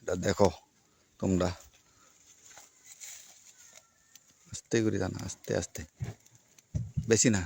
দেখো তোমরা আস্তে করে জানা আস্তে আস্তে বেশি না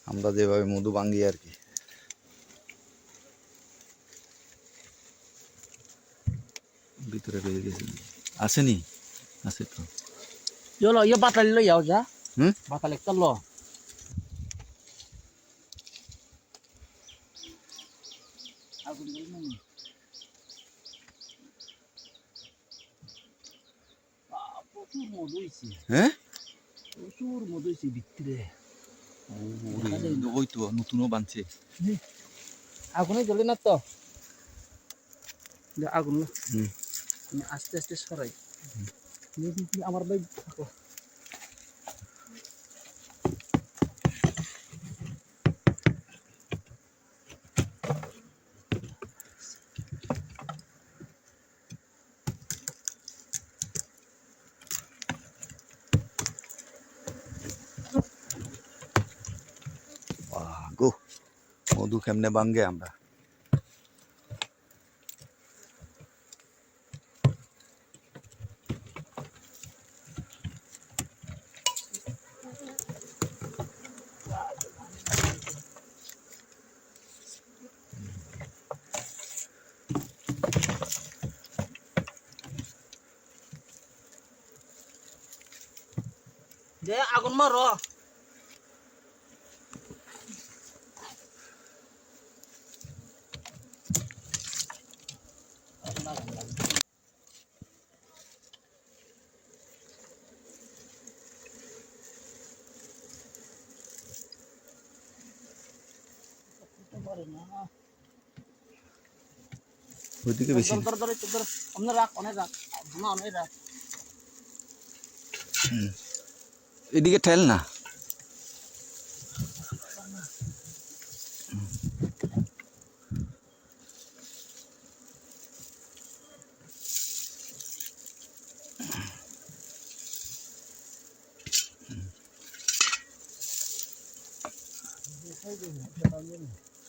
আমরা যেভাবে মধু ভাঙি আর কি ভিতরে রয়ে গেছে আসেনি আছে তো চলো ইয়ে বাতালি লই যাও যা হুম বাতালি চলো প্রচুর মধু হয়েছে হ্যাঁ প্রচুর মধু হয়েছে ভিতরে ওই তো নতুনও বানছে আগুনে জ্বলে না তো আগুন হুম আস্তে আস্তে সরাই আমার ভাই থাকো গো মধু কেমনে ভাঙ্গে আমরা যে আগুন মারো ওইদিকে বেশি অনেক রাখ অনেক রাখ অনেক রাখ এদিকে ঠেল না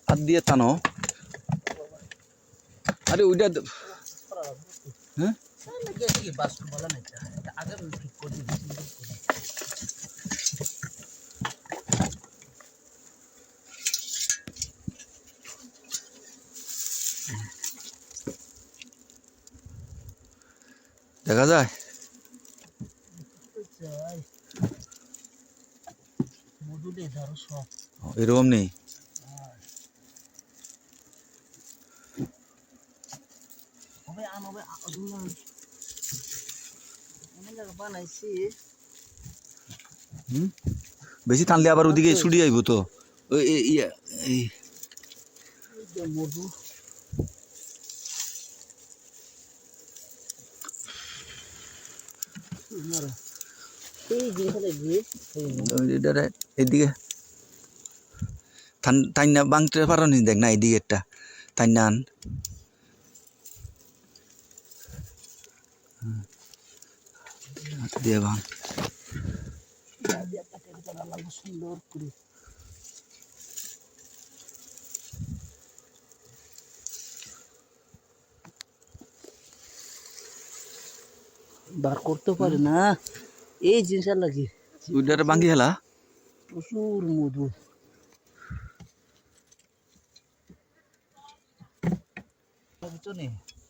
হাত দিয়ে টানো আরে ওইটা হ্যাঁ দেখা যায় এরকম নেই বেশি টানলে আবার ওদিকে ছুটি যাইব তো মধু এদিকে টাইনা বাংতে পারো নি দেখ না এদিকে একটা টাইনা আন দিয়ে ভাঙ সুন্দর করে বার করতে পারে না এই জিনিসটা লাগে ওইটা ভাঙ্গি হেলা প্রচুর মধু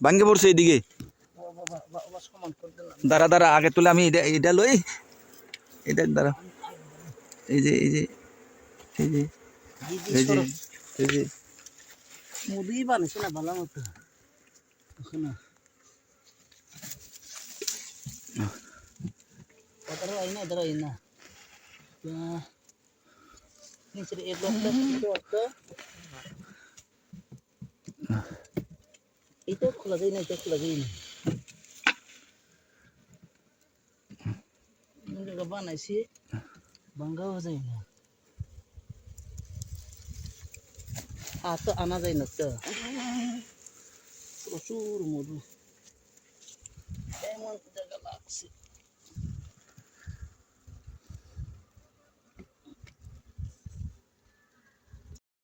ভাঙ্গে পড়ছে এদিকে দাঁড়া দাঁড়া আগে তুলে আমি এটা লই এটা দাঁড়া এই যে এই যে এই যে এই যে এই যে মধুই বানাইছে না ভালো মতো না इधर आई ना नीचे एक लोग itu खुला गई नहीं तो खुला गई नहीं मुझे कब आना इसी ভাঙ্গাও যায় না, আর তো আনা যায় না তো। প্রচুর মধু, এমন জায়গা লাগছে।